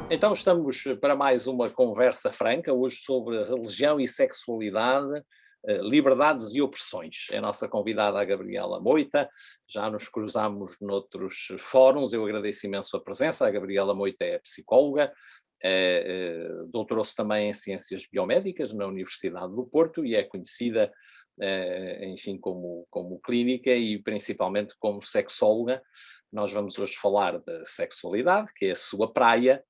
Então estamos para mais uma conversa franca, hoje sobre religião e sexualidade, liberdades e opressões. É a nossa convidada a Gabriela Moita, já nos cruzamos noutros fóruns, eu agradeço imenso a presença. A Gabriela Moita é psicóloga, doutorou-se também em Ciências Biomédicas na Universidade do Porto e é conhecida, enfim, como clínica e principalmente como sexóloga. Nós vamos hoje falar da sexualidade, que é a sua praia,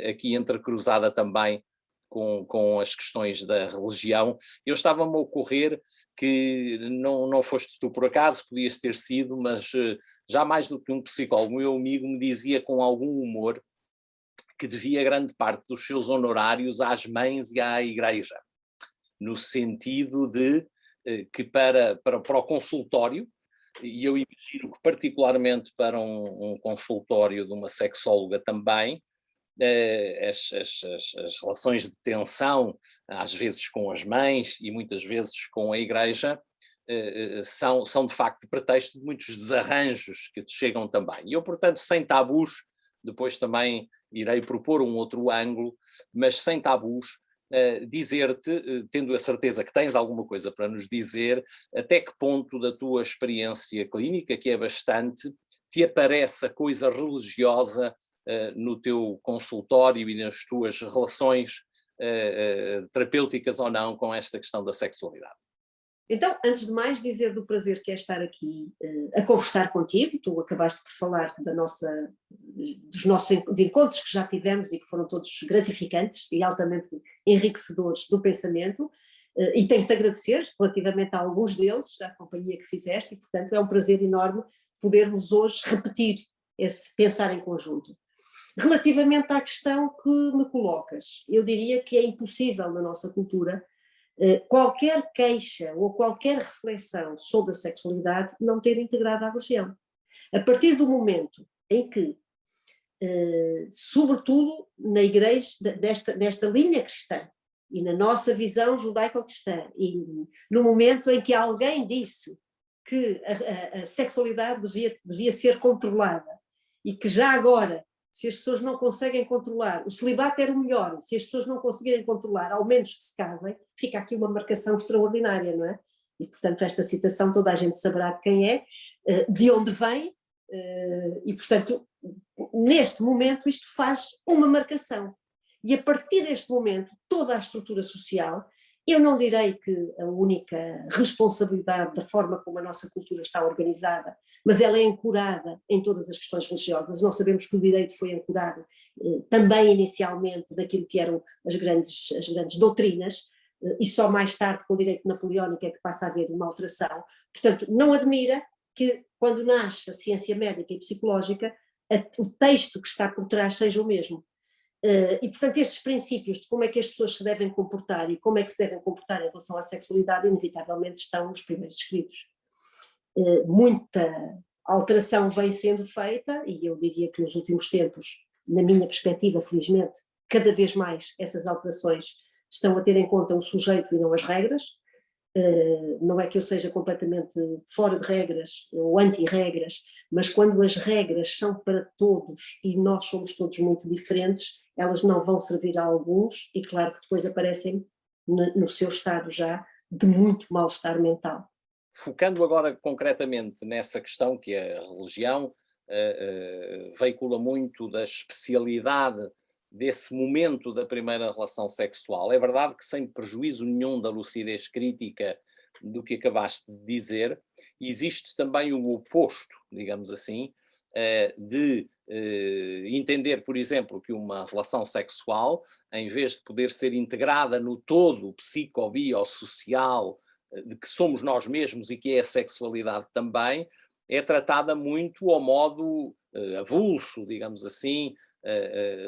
aqui entrecruzada também com as questões da religião. Eu estava-me a ocorrer que não foste tu por acaso, podias ter sido, mas já mais do que um psicólogo, meu amigo me dizia com algum humor que devia grande parte dos seus honorários às mães e à igreja, no sentido de que para o consultório, e eu imagino que particularmente para um consultório de uma sexóloga também, as relações de tensão, às vezes com as mães e muitas vezes com a igreja, são de facto pretexto de muitos desarranjos que te chegam também. E eu, portanto, sem tabus, depois também irei propor um outro ângulo, mas sem tabus, dizer-te, tendo a certeza que tens alguma coisa para nos dizer, até que ponto da tua experiência clínica, que é bastante, te aparece a coisa religiosa no teu consultório e nas tuas relações terapêuticas ou não com esta questão da sexualidade. Então, antes de mais, dizer do prazer que é estar aqui a conversar contigo. Tu acabaste por falar dos nossos encontros que já tivemos e que foram todos gratificantes e altamente enriquecedores do pensamento, e tenho-te agradecer relativamente a alguns deles, a companhia que fizeste, e portanto é um prazer enorme podermos hoje repetir esse pensar em conjunto. Relativamente à questão que me colocas, eu diria que é impossível na nossa cultura qualquer queixa ou qualquer reflexão sobre a sexualidade não ter integrado a religião. A partir do momento em que, sobretudo na igreja, nesta linha cristã e na nossa visão judaico-cristã, e no momento em que alguém disse que a sexualidade devia ser controlada e que já agora, se as pessoas não conseguem controlar, o celibato era o melhor, se as pessoas não conseguirem controlar, ao menos que se casem, fica aqui uma marcação extraordinária, não é? E, portanto, esta citação toda a gente saberá de quem é, de onde vem, e, portanto, neste momento isto faz uma marcação. E a partir deste momento, toda a estrutura social, eu não direi que a única responsabilidade da forma como a nossa cultura está organizada, mas ela é ancorada em todas as questões religiosas. Nós sabemos que o direito foi ancorado também inicialmente naquilo que eram as grandes doutrinas, e só mais tarde com o direito napoleónico é que passa a haver uma alteração. Portanto, não admira que quando nasce a ciência médica e psicológica, o texto que está por trás seja o mesmo. E, portanto, estes princípios de como é que as pessoas se devem comportar e como é que se devem comportar em relação à sexualidade, inevitavelmente estão nos primeiros escritos. Muita alteração vem sendo feita, e eu diria que nos últimos tempos, na minha perspectiva, felizmente, cada vez mais essas alterações estão a ter em conta o sujeito e não as regras. Não é que eu seja completamente fora de regras ou anti-regras, mas quando as regras são para todos e nós somos todos muito diferentes, elas não vão servir a alguns e claro que depois aparecem no seu estado já de muito mal-estar mental. Focando agora concretamente nessa questão que a religião veicula muito da especialidade desse momento da primeira relação sexual. É verdade que sem prejuízo nenhum da lucidez crítica do que acabaste de dizer, existe também o oposto, digamos assim, de entender, por exemplo, que uma relação sexual, em vez de poder ser integrada no todo psico-biosocial de que somos nós mesmos e que é a sexualidade também, é tratada muito ao modo avulso, digamos assim,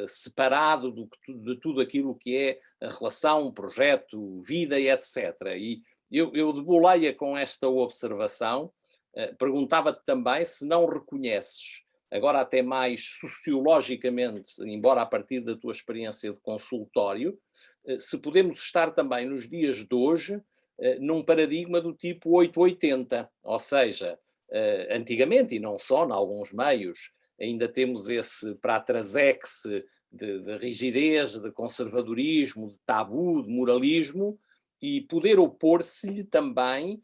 separado de tudo aquilo que é a relação, projeto, vida e etc. E eu debulei-a com esta observação, perguntava-te também se não reconheces, agora até mais sociologicamente, embora a partir da tua experiência de consultório, se podemos estar também nos dias de hoje num paradigma do tipo 880, ou seja, antigamente, e não só, em alguns meios, ainda temos esse pratrasex de rigidez, de conservadorismo, de tabu, de moralismo, e poder opor-se-lhe também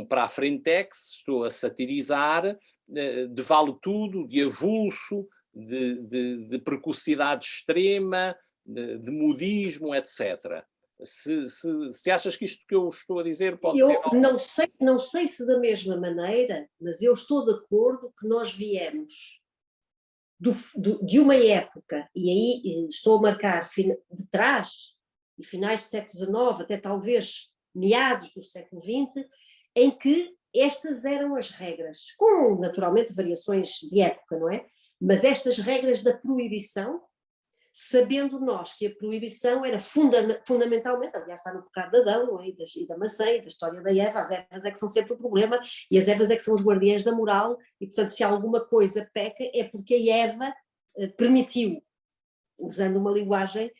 para a frentex, estou a satirizar, de vale-tudo, de avulso, de precocidade extrema, de modismo, etc. Se achas que isto que eu estou a dizer pode ter... Eu não sei se da mesma maneira, mas eu estou de acordo que nós viemos de uma época, e aí estou a marcar de trás, de finais do século XIX, até talvez meados do século XX, em que estas eram as regras, com naturalmente variações de época, não é? Mas estas regras da proibição, sabendo nós que a proibição era fundamentalmente, aliás está no pecado de Adão, não é? E da maçã, e da história da Eva, as Evas é que são sempre o problema, e as Evas é que são os guardiães da moral, e portanto se alguma coisa peca é porque a Eva permitiu, usando uma linguagem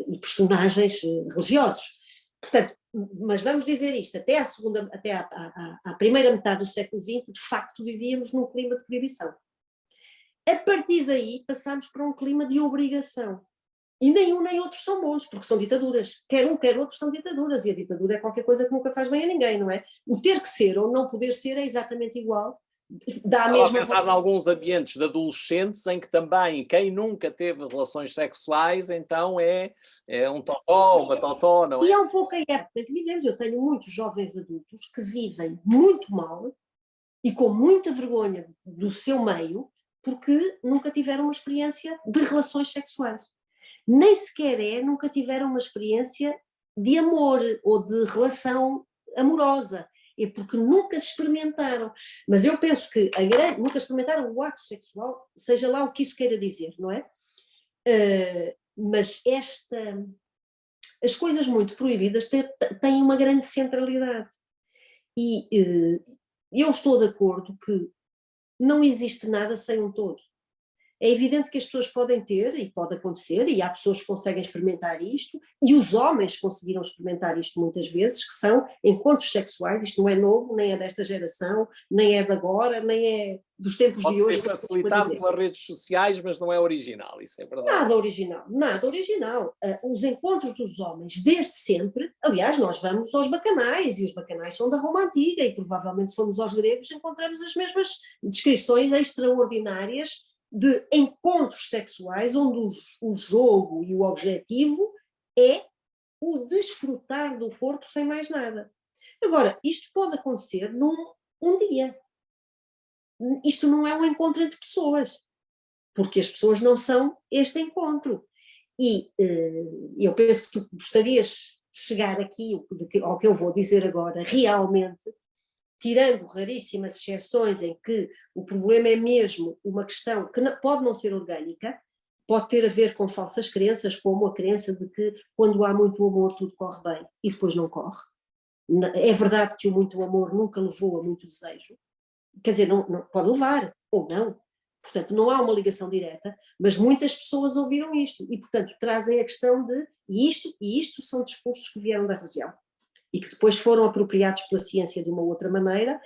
e personagens religiosos. Portanto, mas vamos dizer isto, até à primeira metade do século XX, de facto vivíamos num clima de proibição. A partir daí passámos para um clima de obrigação. E nem um nem outro são bons, porque são ditaduras. Quer um, quer outro são ditaduras, e a ditadura é qualquer coisa que nunca faz bem a ninguém, não é? O ter que ser ou não poder ser é exatamente igual. Dá a mesma... Estava a pensar em alguns ambientes de adolescentes em que também quem nunca teve relações sexuais, então é um totó, uma totó, não é? E é um pouco a época em que vivemos. Eu tenho muitos jovens adultos que vivem muito mal e com muita vergonha do seu meio, porque nunca tiveram uma experiência de relações sexuais. Nem sequer nunca tiveram uma experiência de amor ou de relação amorosa. É porque nunca se experimentaram. Mas eu penso que nunca experimentaram o ato sexual, seja lá o que isso queira dizer, não é? Mas as coisas muito proibidas têm uma grande centralidade. E eu estou de acordo que não existe nada sem um todo. É evidente que as pessoas podem ter, e pode acontecer, e há pessoas que conseguem experimentar isto, e os homens conseguiram experimentar isto muitas vezes, que são encontros sexuais. Isto não é novo, nem é desta geração, nem é de agora, nem é dos tempos pode de hoje. Pode ser facilitado pelas redes sociais, mas não é original, isso é verdade. Nada original, nada original. Os encontros dos homens, desde sempre, aliás, nós vamos aos bacanais, e os bacanais são da Roma Antiga, e provavelmente se formos aos gregos encontramos as mesmas descrições extraordinárias de encontros sexuais onde o jogo e o objetivo é o desfrutar do corpo sem mais nada. Agora, isto pode acontecer num dia. Isto não é um encontro entre pessoas, porque as pessoas não são este encontro. E eu penso que tu gostarias de chegar aqui ao que eu vou dizer agora, realmente, tirando raríssimas exceções em que o problema é mesmo uma questão que pode não ser orgânica, pode ter a ver com falsas crenças, como a crença de que quando há muito amor tudo corre bem e depois não corre. É verdade que o muito amor nunca levou a muito desejo, quer dizer, não pode levar, ou não. Portanto, não há uma ligação direta, mas muitas pessoas ouviram isto e, portanto, trazem a questão de e isto são discursos que vieram da região e que depois foram apropriados pela ciência de uma outra maneira,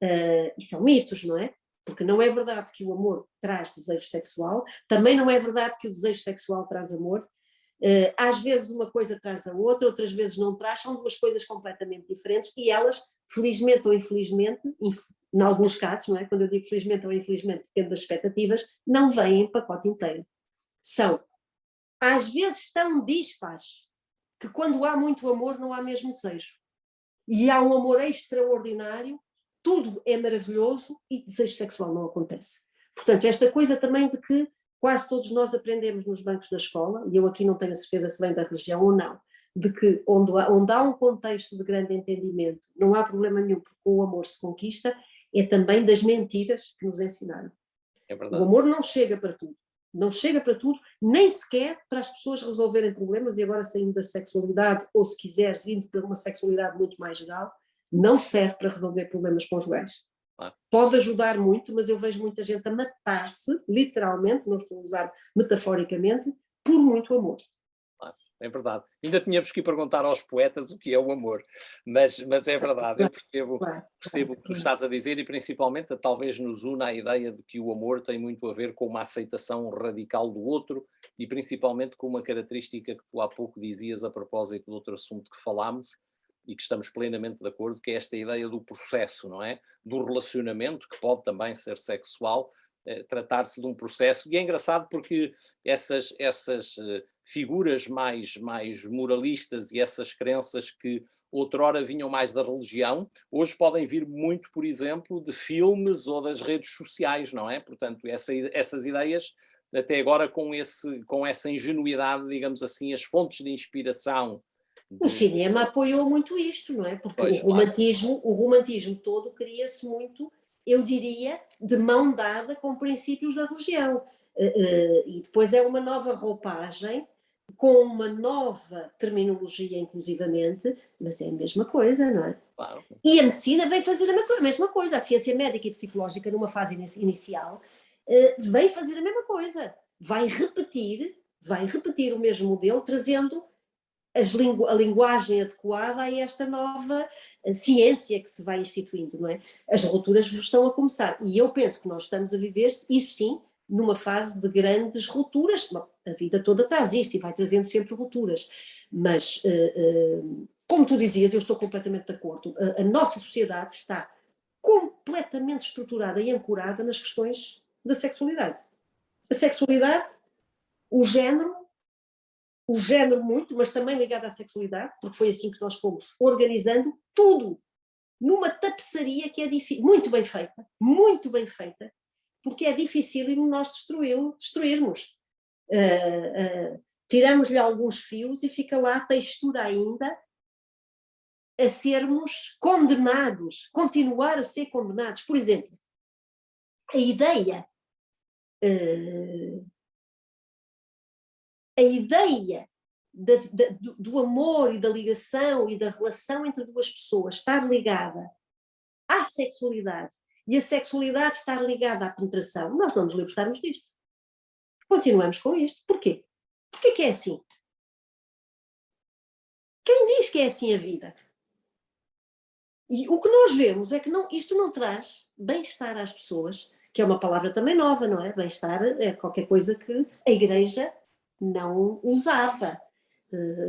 e são mitos, não é? Porque não é verdade que o amor traz desejo sexual, também não é verdade que o desejo sexual traz amor. Às vezes uma coisa traz a outra, outras vezes não traz, são duas coisas completamente diferentes e elas, felizmente ou infelizmente, em alguns casos, não é? Quando eu digo felizmente ou infelizmente, depende das expectativas, não vêm em pacote inteiro. São, às vezes, tão dispares que quando há muito amor não há mesmo desejo. E há um amor extraordinário, tudo é maravilhoso e desejo sexual não acontece. Portanto, esta coisa também de que quase todos nós aprendemos nos bancos da escola, e eu aqui não tenho a certeza se vem da religião ou não, de que onde há um contexto de grande entendimento, não há problema nenhum porque o amor se conquista, é também das mentiras que nos ensinaram. É verdade. O amor não chega para tudo. Não chega para tudo, nem sequer para as pessoas resolverem problemas, e agora saindo da sexualidade, ou se quiseres, indo para uma sexualidade muito mais geral, não serve para resolver problemas conjugais. Pode ajudar muito, mas eu vejo muita gente a matar-se, literalmente, não estou a usar metaforicamente, por muito amor. é verdade. Ainda tínhamos que ir perguntar aos poetas o que é o amor, mas é verdade, eu percebo, Claro, percebo o que tu claro. estás a dizer e principalmente talvez nos una a ideia de que o amor tem muito a ver com uma aceitação radical do outro e principalmente com uma característica que tu há pouco dizias a propósito de outro assunto que falámos e que estamos plenamente de acordo, que é esta ideia do processo, não é? Do relacionamento, que pode também ser sexual, tratar-se de um processo. E é engraçado porque essas figuras mais moralistas e essas crenças que outrora vinham mais da religião, hoje podem vir muito, por exemplo, de filmes ou das redes sociais, não é? Portanto, essas ideias, até agora com essa ingenuidade, digamos assim, as fontes de inspiração O de... cinema apoiou muito isto, não é? Porque Pois, claro. o romantismo todo cria-se muito, eu diria, de mão dada com princípios da religião. E depois é uma nova roupagem, com uma nova terminologia, inclusivamente, mas é a mesma coisa, não é? Claro. E a medicina vem fazer a mesma coisa. A ciência médica e psicológica, numa fase inicial, vem fazer a mesma coisa. Vai repetir o mesmo modelo, trazendo a linguagem adequada a esta nova ciência que se vai instituindo, não é? As rupturas estão a começar e eu penso que nós estamos a viver, isso sim, numa fase de grandes rupturas. Bom, a vida toda traz isto e vai trazendo sempre rupturas, mas como tu dizias, eu estou completamente de acordo, a nossa sociedade está completamente estruturada e ancorada nas questões da sexualidade. A sexualidade, o género muito, mas também ligado à sexualidade, porque foi assim que nós fomos organizando tudo numa tapeçaria que é difícil, muito bem feita, porque é difícil nós destruirmos. Tiramos-lhe alguns fios e fica lá a textura ainda a sermos condenados, continuar a ser condenados. Por exemplo, a ideia do amor e da ligação e da relação entre duas pessoas estar ligada à sexualidade e a sexualidade estar ligada à penetração, nós não nos libertarmos disto. Continuamos com isto. Porquê? Porquê que é assim? Quem diz que é assim a vida? E o que nós vemos é que isto não traz bem-estar às pessoas, que é uma palavra também nova, não é? Bem-estar é qualquer coisa que a Igreja não usava.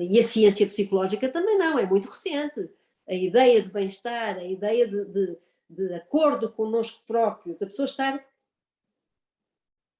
E a ciência psicológica também não, é muito recente. A ideia de bem-estar, a ideia de acordo connosco próprio, da pessoa estar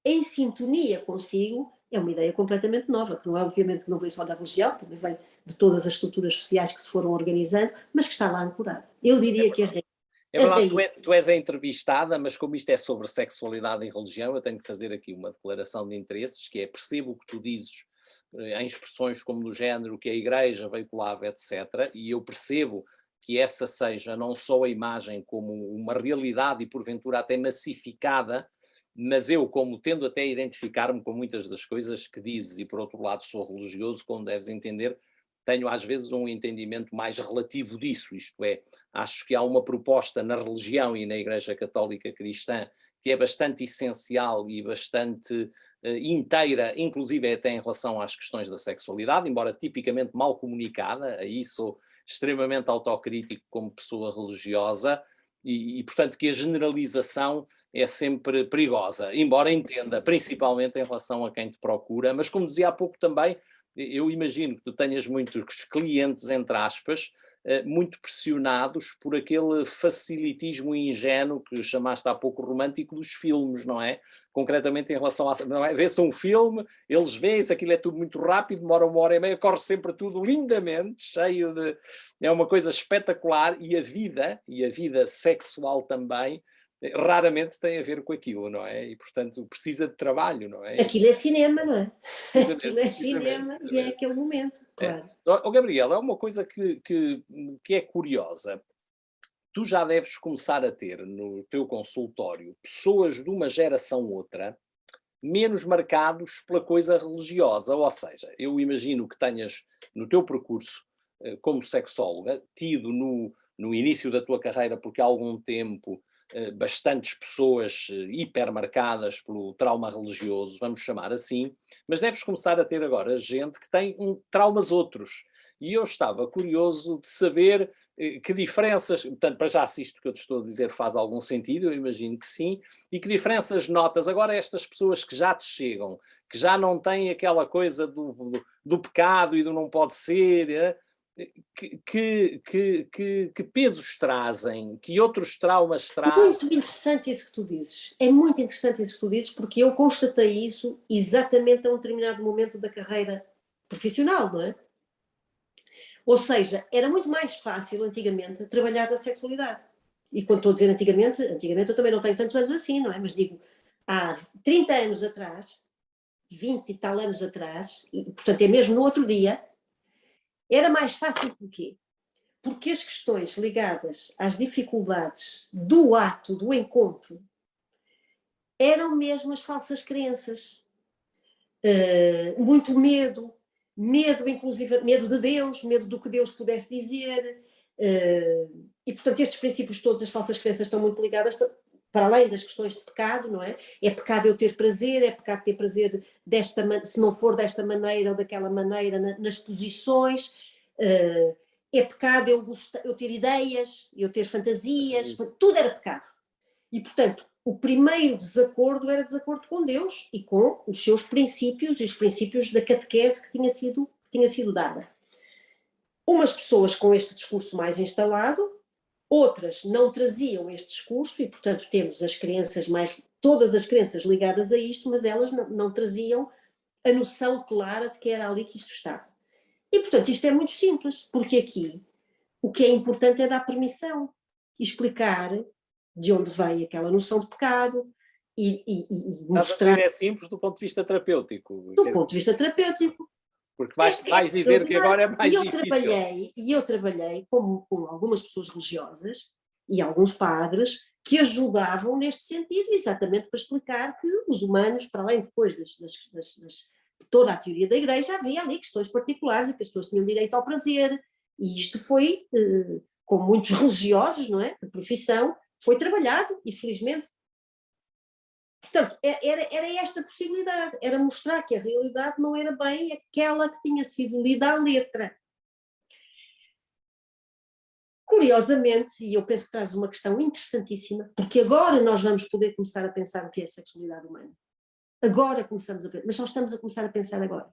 em sintonia consigo, é uma ideia completamente nova, que não é, obviamente, que não vem só da religião, também vem de todas as estruturas sociais que se foram organizando, mas que está lá ancorada. Eu diria que É verdade, tu és a entrevistada, mas como isto é sobre sexualidade e religião, eu tenho que fazer aqui uma declaração de interesses, que é, percebo o que tu dizes em expressões como do género que a Igreja veiculava, etc., e eu percebo que essa seja não só a imagem como uma realidade e porventura até massificada, mas eu, como tendo até a identificar-me com muitas das coisas que dizes, e por outro lado sou religioso, como deves entender, tenho às vezes um entendimento mais relativo disso, isto é, acho que há uma proposta na religião e na Igreja Católica Cristã que é bastante essencial e bastante inteira, inclusive até em relação às questões da sexualidade, embora tipicamente mal comunicada, aí sou extremamente autocrítico como pessoa religiosa, portanto que a generalização é sempre perigosa, embora entenda, principalmente em relação a quem te procura, mas como dizia há pouco também, eu imagino que tu tenhas muitos clientes, entre aspas, muito pressionados por aquele facilitismo ingênuo que chamaste há pouco romântico dos filmes, não é? Concretamente em relação a... Não é? Vê-se um filme, eles veem-se, aquilo é tudo muito rápido, demora 1 hora e meia, corre sempre tudo lindamente, cheio de... É uma coisa espetacular e a vida sexual também, raramente tem a ver com aquilo, não é? E, portanto, precisa de trabalho, não é? aquilo é cinema, não é? Aquilo é Precisamente, cinema e é aquele momento, claro. Gabriel, é uma coisa que é curiosa. Tu já deves começar a ter no teu consultório pessoas de uma geração outra menos marcados pela coisa religiosa, ou seja, eu imagino que tenhas no teu percurso como sexóloga tido no início da tua carreira, porque há algum tempo bastantes pessoas hipermarcadas pelo trauma religioso, vamos chamar assim, mas deves começar a ter agora gente que tem traumas outros. E eu estava curioso de saber que diferenças, portanto, para já se isto que eu te estou a dizer faz algum sentido, eu imagino que sim, e que diferenças notas agora estas pessoas que já te chegam, que já não têm aquela coisa do pecado e do não pode ser, que pesos trazem, que outros traumas trazem? Muito interessante isso que tu dizes. É muito interessante isso que tu dizes, porque eu constatei isso exatamente a um determinado momento da carreira profissional, não é? Ou seja, era muito mais fácil antigamente trabalhar na sexualidade. E quando estou a dizer antigamente eu também não tenho tantos anos assim, não é? Mas digo, há 30 anos atrás, 20 e tal anos atrás, e, portanto é mesmo no outro dia, era mais fácil porquê? Porque as questões ligadas às dificuldades do ato, do encontro, eram mesmo as falsas crenças. Muito medo, inclusive medo de Deus, medo do que Deus pudesse dizer, e portanto estes princípios todos, as falsas crenças estão muito ligadas, para além das questões de pecado, não é? É pecado eu ter prazer, é pecado ter prazer se não for desta maneira ou daquela maneira, nas posições, é pecado eu ter ideias, eu ter fantasias, tudo era pecado. E portanto, o primeiro desacordo era desacordo com Deus e com os seus princípios e os princípios da catequese que tinha sido dada. Umas pessoas com este discurso mais instalado, outras não traziam este discurso e, portanto, temos todas as crenças ligadas a isto, mas elas não traziam a noção clara de que era ali que isto estava. E, portanto, isto é muito simples, porque aqui o que é importante é dar permissão, explicar de onde veio aquela noção de pecado e mostrar... É simples do ponto de vista terapêutico. Do ponto de vista terapêutico. Porque vais dizer que agora é mais difícil. Eu trabalhei com algumas pessoas religiosas e alguns padres que ajudavam neste sentido, exatamente para explicar que os humanos, para além depois de toda a teoria da Igreja, havia ali questões particulares e que as pessoas tinham direito ao prazer. E isto foi, com muitos religiosos, não é, de profissão, foi trabalhado e felizmente. Portanto, era esta possibilidade, era mostrar que a realidade não era bem aquela que tinha sido lida à letra. Curiosamente, e eu penso que traz uma questão interessantíssima, porque agora nós vamos poder começar a pensar o que é a sexualidade humana. Agora começamos a pensar, mas nós estamos a começar a pensar agora.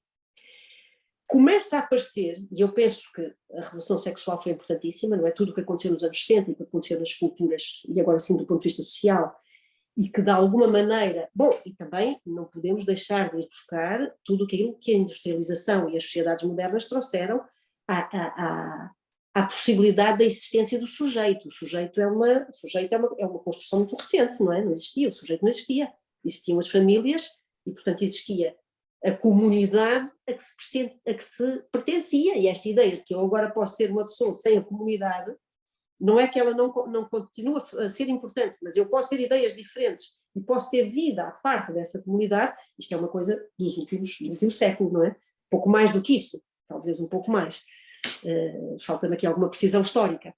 Começa a aparecer, e eu penso que a revolução sexual foi importantíssima, não é? Tudo o que aconteceu nos anos 60 e o que aconteceu nas culturas, e agora sim do ponto de vista social, e que de alguma maneira, bom, e também não podemos deixar de ir buscar tudo aquilo que a industrialização e as sociedades modernas trouxeram à possibilidade da existência do sujeito. O sujeito é uma construção muito recente, não é? Não existia, o sujeito não existia. Existiam as famílias e, portanto, existia a comunidade a que se pertencia, e esta ideia de que eu agora posso ser uma pessoa sem a comunidade, não é que ela não continua a ser importante, mas eu posso ter ideias diferentes e posso ter vida à parte dessa comunidade. Isto é uma coisa do último século, não é? Pouco mais do que isso, talvez um pouco mais. Falta-me aqui alguma precisão histórica.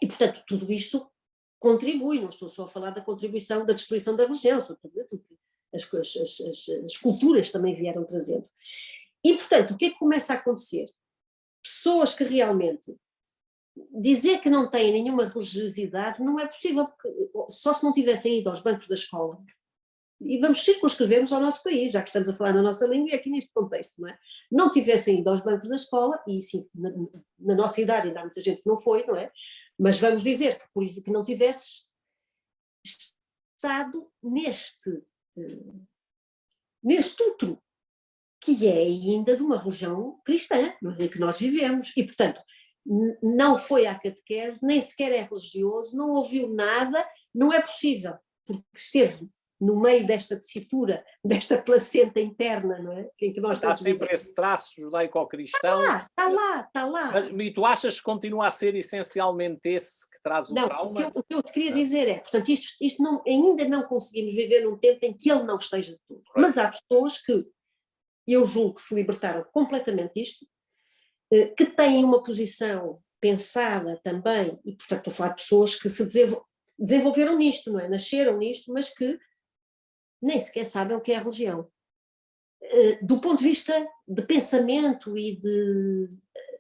E, portanto, tudo isto contribui, não estou só a falar da contribuição, da destruição da religião, sobretudo as culturas também vieram trazendo. E, portanto, o que é que começa a acontecer? Pessoas que realmente dizer que não têm nenhuma religiosidade não é possível, porque só se não tivessem ido aos bancos da escola, e vamos circunscrevermos ao nosso país, já que estamos a falar na nossa língua e aqui neste contexto, não é? Não tivessem ido aos bancos da escola, e sim, na nossa idade ainda há muita gente que não foi, não é? Mas vamos dizer que, por isso, que não tivesse estado neste outro, que é ainda de uma religião cristã, em que nós vivemos, e portanto não foi à catequese, nem sequer é religioso, não ouviu nada, não é possível, porque esteve no meio desta tessitura, desta placenta interna, não é? Em que nós está sempre vivemos. Esse traço judaico-cristão. Está lá. E tu achas que continua a ser essencialmente esse que traz o trauma? O que eu te queria dizer é, portanto, isto não, ainda não conseguimos viver num tempo em que ele não esteja de tudo. Mas há pessoas que, eu julgo que se libertaram completamente disto, que têm uma posição pensada também, e portanto estou a falar de pessoas que se desenvolvem, desenvolveram nisto, não é? Nasceram nisto, mas que nem sequer sabem o que é a religião. Do ponto de vista de pensamento e de...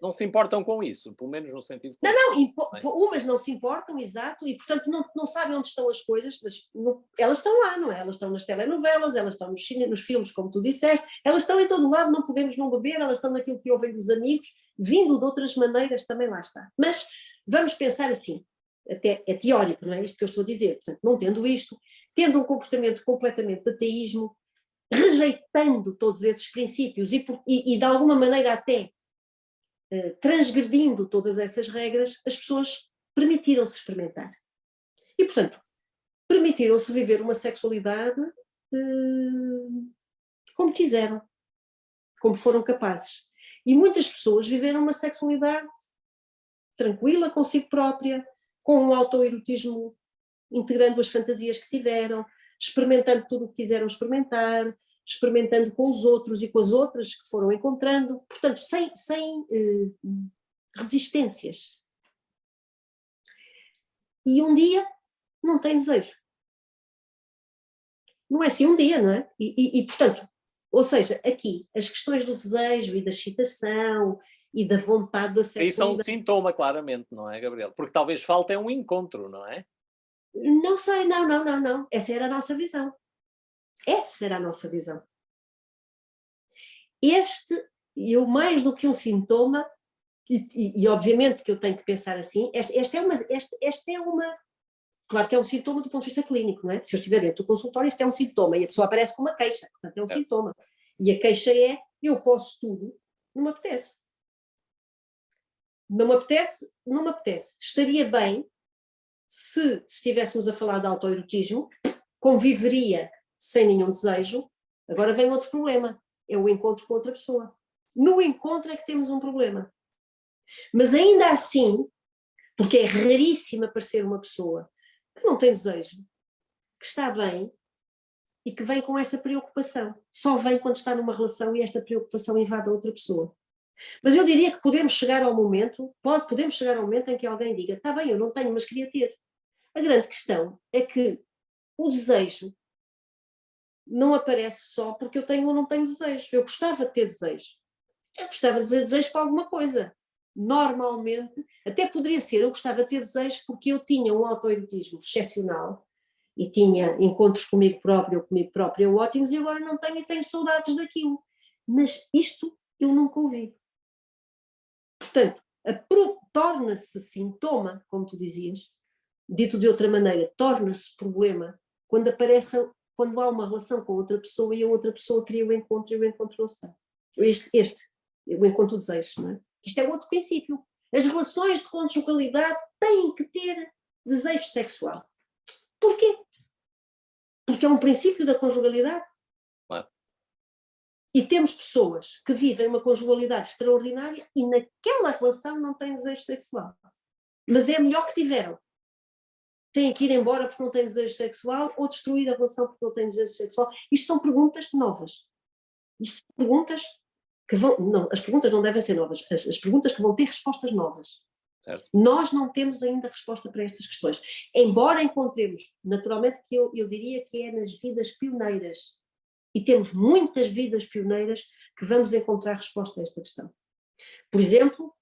Não se importam com isso, pelo menos no sentido... Umas não se importam, exato, e portanto não sabem onde estão as coisas, mas elas estão lá, não é? Elas estão nas telenovelas, elas estão nos filmes, como tu disseste, elas estão em todo lado, não podemos não beber, elas estão naquilo que ouvem dos amigos, vindo de outras maneiras também lá está. Mas vamos pensar assim, até é teórico, não é isto que eu estou a dizer, portanto, não tendo isto, tendo um comportamento completamente de ateísmo, rejeitando todos esses princípios e de alguma maneira até transgredindo todas essas regras, as pessoas permitiram-se experimentar. E, portanto, permitiram-se viver uma sexualidade como quiseram, como foram capazes. E muitas pessoas viveram uma sexualidade tranquila consigo própria, com um autoerotismo integrando as fantasias que tiveram, experimentando tudo o que quiseram experimentar, experimentando com os outros e com as outras que foram encontrando, portanto, sem resistências. E um dia não tem desejo. Não é assim um dia, não é? Portanto, ou seja, aqui, as questões do desejo e da excitação e da vontade da sexualidade... Isso é um sintoma, claramente, não é, Gabriel? Porque talvez falte um encontro, não é? Não sei, não. Essa era a nossa visão. Essa era a nossa visão. Eu mais do que um sintoma, e obviamente que eu tenho que pensar assim, esta é uma... Claro que é um sintoma do ponto de vista clínico, não é? Se eu estiver dentro do consultório, isto é um sintoma, e a pessoa aparece com uma queixa, portanto é um sintoma. E a queixa é, eu posso tudo, não me apetece. Não me apetece. Estaria bem se estivéssemos a falar de autoerotismo, conviveria sem nenhum desejo. Agora vem outro problema, é o encontro com outra pessoa. No encontro é que temos um problema. Mas ainda assim, porque é raríssimo aparecer uma pessoa que não tem desejo, que está bem e que vem com essa preocupação. Só vem quando está numa relação e esta preocupação invade a outra pessoa. Mas eu diria que podemos chegar ao momento em que alguém diga, está bem, eu não tenho, mas queria ter. A grande questão é que o desejo não aparece só porque eu tenho ou não tenho desejo. Eu gostava de ter desejo. Eu gostava de ter desejo para alguma coisa. Normalmente, até poderia ser, eu gostava de ter desejo porque eu tinha um autoerotismo excepcional e tinha encontros comigo próprio ou comigo própria ótimos, e agora não tenho e tenho saudades daquilo. Mas isto eu nunca ouvi. Portanto, torna-se sintoma, como tu dizias, dito de outra maneira, torna-se problema quando há uma relação com outra pessoa e a outra pessoa cria o encontro e o encontro não se dá. O encontro do desejo, não é? Isto é outro princípio. As relações de conjugalidade têm que ter desejo sexual. Porquê? Porque é um princípio da conjugalidade. Claro. E temos pessoas que vivem uma conjugalidade extraordinária e naquela relação não têm desejo sexual. Mas é melhor que tiveram. Têm que ir embora porque não têm desejo sexual ou destruir a relação porque não têm desejo sexual. Isto são perguntas novas. Isto são perguntas que vão... Não, as perguntas não devem ser novas. As perguntas que vão ter respostas novas. Certo. Nós não temos ainda resposta para estas questões. Embora encontremos, naturalmente, que eu diria que é nas vidas pioneiras. E temos muitas vidas pioneiras que vamos encontrar resposta a esta questão. Por exemplo,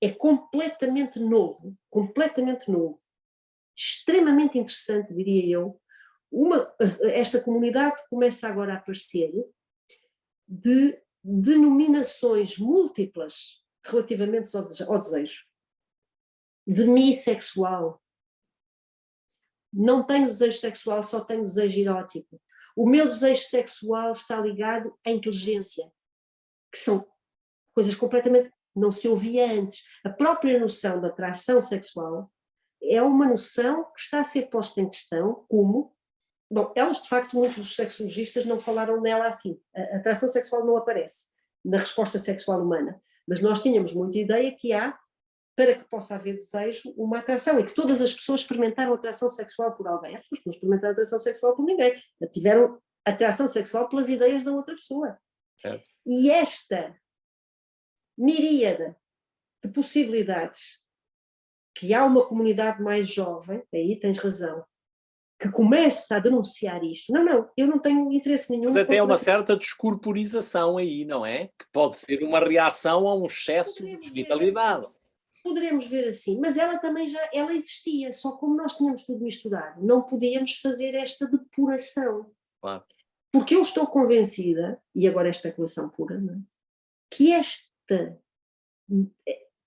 é completamente novo, extremamente interessante, diria eu, esta comunidade começa agora a aparecer de denominações múltiplas relativamente ao desejo. Demissexual. Não tenho desejo sexual, só tenho desejo erótico. O meu desejo sexual está ligado à inteligência, que são coisas completamente... não se ouvia antes. A própria noção da atração sexual é uma noção que está a ser posta em questão como... Bom, elas de facto, muitos dos sexologistas não falaram nela assim. A atração sexual não aparece na resposta sexual humana, mas nós tínhamos muita ideia que há, para que possa haver desejo, uma atração, e que todas as pessoas experimentaram atração sexual por alguém. Há pessoas que não experimentaram atração sexual por ninguém, tiveram atração sexual pelas ideias da outra pessoa. Certo. E esta miríada de possibilidades que há uma comunidade mais jovem, aí tens razão, que começa a denunciar isto. Não, eu não tenho interesse nenhum. Mas até é uma certa descorporização aí, não é? Que pode ser uma reação a um excesso de genitalidade. Poderemos ver assim, mas ela também ela existia, só como nós tínhamos tudo misturado, não podíamos fazer esta depuração. Claro. Porque eu estou convencida, e agora é especulação pura, não é? Que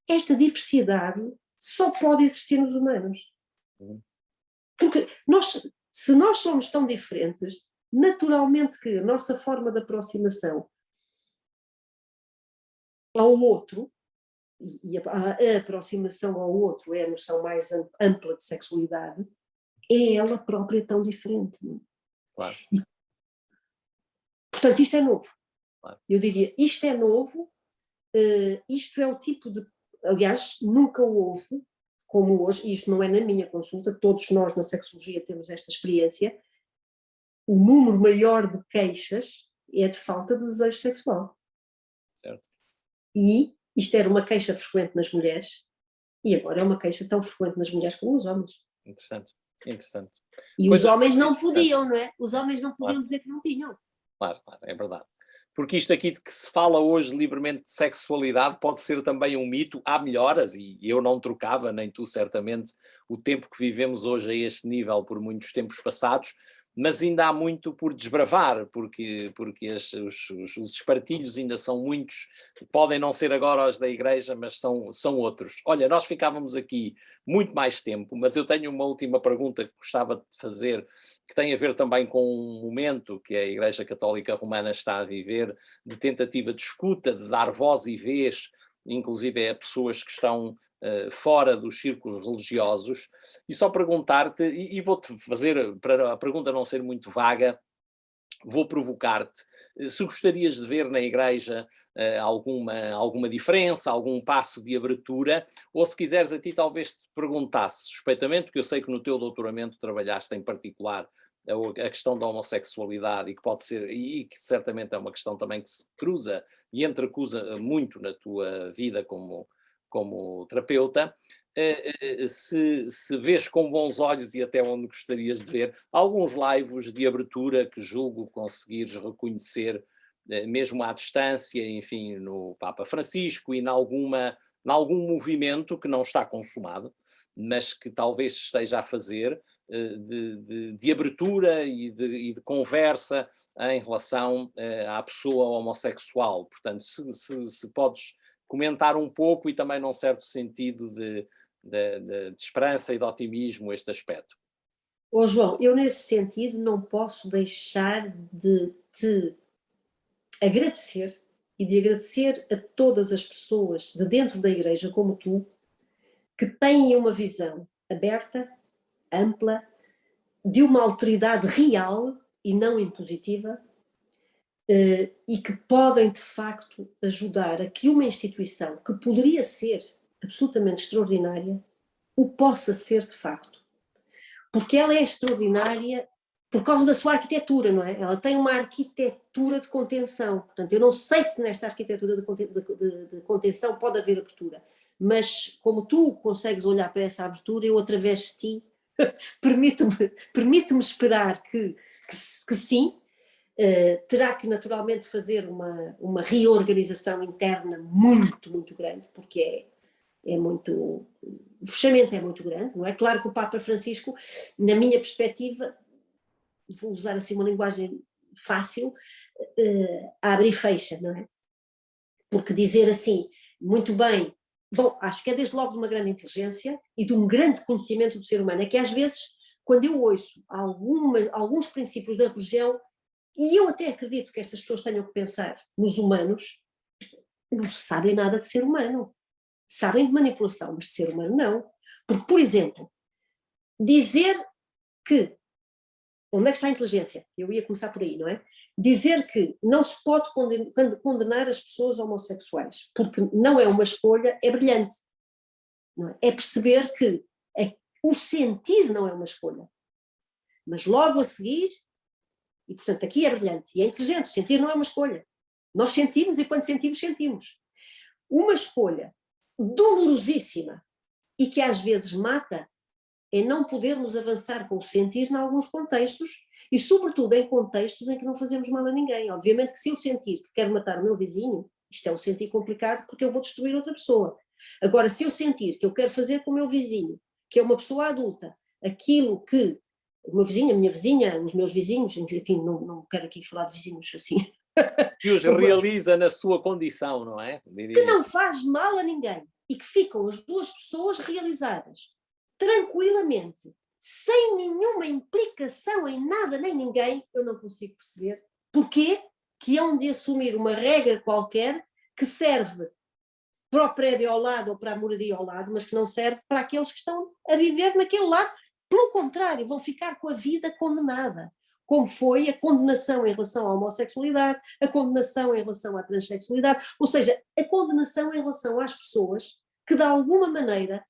esta diversidade só pode existir nos humanos. Porque se nós somos tão diferentes, naturalmente que a nossa forma de aproximação ao outro, e a aproximação ao outro é a noção mais ampla de sexualidade, é ela própria tão diferente. Não é? Claro. Portanto, isto é novo. Claro. Eu diria, isto é novo, isto é o tipo de... Aliás, nunca houve, como hoje, e isto não é na minha consulta, todos nós na sexologia temos esta experiência, o número maior de queixas é de falta de desejo sexual. Certo. E isto era uma queixa frequente nas mulheres, e agora é uma queixa tão frequente nas mulheres como nos homens. Interessante, interessante. E os homens não podiam, não é? Os homens não podiam dizer que não tinham. Claro, é verdade. Porque isto aqui de que se fala hoje livremente de sexualidade pode ser também um mito. Há melhoras, e eu não trocava, nem tu certamente, o tempo que vivemos hoje a este nível por muitos tempos passados, mas ainda há muito por desbravar, porque os espartilhos ainda são muitos, podem não ser agora os da igreja, mas são outros. Olha, nós ficávamos aqui muito mais tempo, mas eu tenho uma última pergunta que gostava de fazer, que tem a ver também com um momento que a Igreja Católica Romana está a viver, de tentativa de escuta, de dar voz e vez, inclusive a pessoas que estão fora dos círculos religiosos, e só perguntar-te, e vou-te fazer, para a pergunta não ser muito vaga, vou provocar-te, se gostarias de ver na Igreja alguma diferença, algum passo de abertura, ou se quiseres a ti talvez te perguntasse suspeitamente, porque eu sei que no teu doutoramento trabalhaste em particular a questão da homossexualidade, e que pode ser, e que certamente é uma questão também que se cruza e entrecruza muito na tua vida como terapeuta, se vês com bons olhos e até onde gostarias de ver alguns laivos de abertura que julgo conseguires reconhecer, mesmo à distância, enfim, no Papa Francisco e em algum movimento que não está consumado, mas que talvez esteja a fazer de abertura e de conversa em relação à pessoa homossexual. Portanto, se podes comentar um pouco e também num certo sentido de esperança e de otimismo este aspecto. João, eu nesse sentido não posso deixar de te agradecer e de agradecer a todas as pessoas de dentro da Igreja, como tu, que têm uma visão aberta, ampla, de uma alteridade real e não impositiva, e que podem de facto ajudar a que uma instituição que poderia ser absolutamente extraordinária o possa ser de facto. Porque ela é extraordinária por causa da sua arquitetura, não é? Ela tem uma arquitetura de contenção. Portanto, eu não sei se nesta arquitetura de contenção pode haver abertura, mas como tu consegues olhar para essa abertura, eu através de ti permite-me esperar que sim. Terá que naturalmente fazer uma reorganização interna muito, muito grande, porque o fechamento é muito grande, não é? Claro que o Papa Francisco, na minha perspectiva, vou usar assim uma linguagem fácil, abre e fecha, não é? Porque dizer assim, muito bem, bom, acho que é desde logo de uma grande inteligência e de um grande conhecimento do ser humano, é que às vezes, quando eu ouço alguns princípios da religião, e eu até acredito que estas pessoas tenham que pensar nos humanos, não sabem nada de ser humano. Sabem de manipulação, mas de ser humano não. Porque, por exemplo, dizer que, onde é que está a inteligência? Eu ia começar por aí, não é? Dizer que não se pode condenar as pessoas homossexuais, porque não é uma escolha, é brilhante. Não é? É perceber que o sentir não é uma escolha. Mas logo a seguir, e portanto aqui é brilhante, e é inteligente, o sentir não é uma escolha. Nós sentimos e quando sentimos, sentimos. Uma escolha dolorosíssima e que às vezes mata é não podermos avançar com o sentir em alguns contextos e sobretudo em contextos em que não fazemos mal a ninguém. Obviamente que se eu sentir que quero matar o meu vizinho, isto é um sentir complicado porque eu vou destruir outra pessoa. Agora, se eu sentir que eu quero fazer com o meu vizinho, que é uma pessoa adulta, aquilo que o meu vizinho, a minha vizinha, os meus vizinhos, enfim, não quero aqui falar de vizinhos assim, Que os realiza na sua condição, não é? que não faz mal a ninguém e que ficam as duas pessoas realizadas tranquilamente, sem nenhuma implicação em nada nem ninguém, eu não consigo perceber porquê que hão de assumir uma regra qualquer que serve para o prédio ao lado ou para a moradia ao lado, mas que não serve para aqueles que estão a viver naquele lado. Pelo contrário, vão ficar com a vida condenada, como foi a condenação em relação à homossexualidade, a condenação em relação à transexualidade, ou seja, a condenação em relação às pessoas que de alguma maneira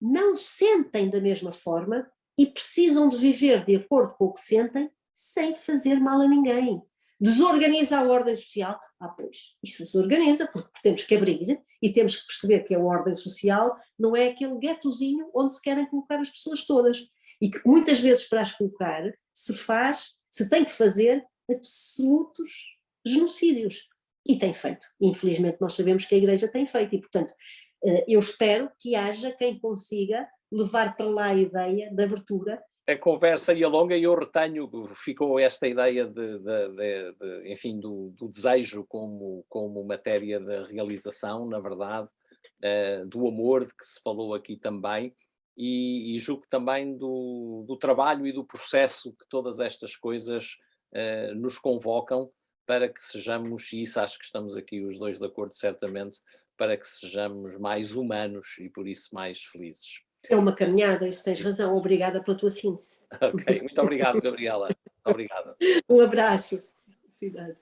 não sentem da mesma forma e precisam de viver de acordo com o que sentem sem fazer mal a ninguém. Desorganiza a ordem social? Pois, isso desorganiza, porque temos que abrir e temos que perceber que a ordem social não é aquele guetozinho onde se querem colocar as pessoas todas e que muitas vezes para as colocar se tem que fazer absolutos genocídios. E tem feito. Infelizmente nós sabemos que a Igreja tem feito e, portanto, eu espero que haja quem consiga levar para lá a ideia da abertura. A conversa ia longa e eu retenho, ficou esta ideia enfim, do desejo como matéria da realização, na verdade, do amor de que se falou aqui também, e julgo também do trabalho e do processo que todas estas coisas nos convocam para que sejamos, e isso acho que estamos aqui os dois de acordo certamente, para que sejamos mais humanos e por isso mais felizes. É uma caminhada, isso tens razão. Obrigada pela tua síntese. Ok, muito obrigado, Gabriela. Muito obrigado. Um abraço. Cidade.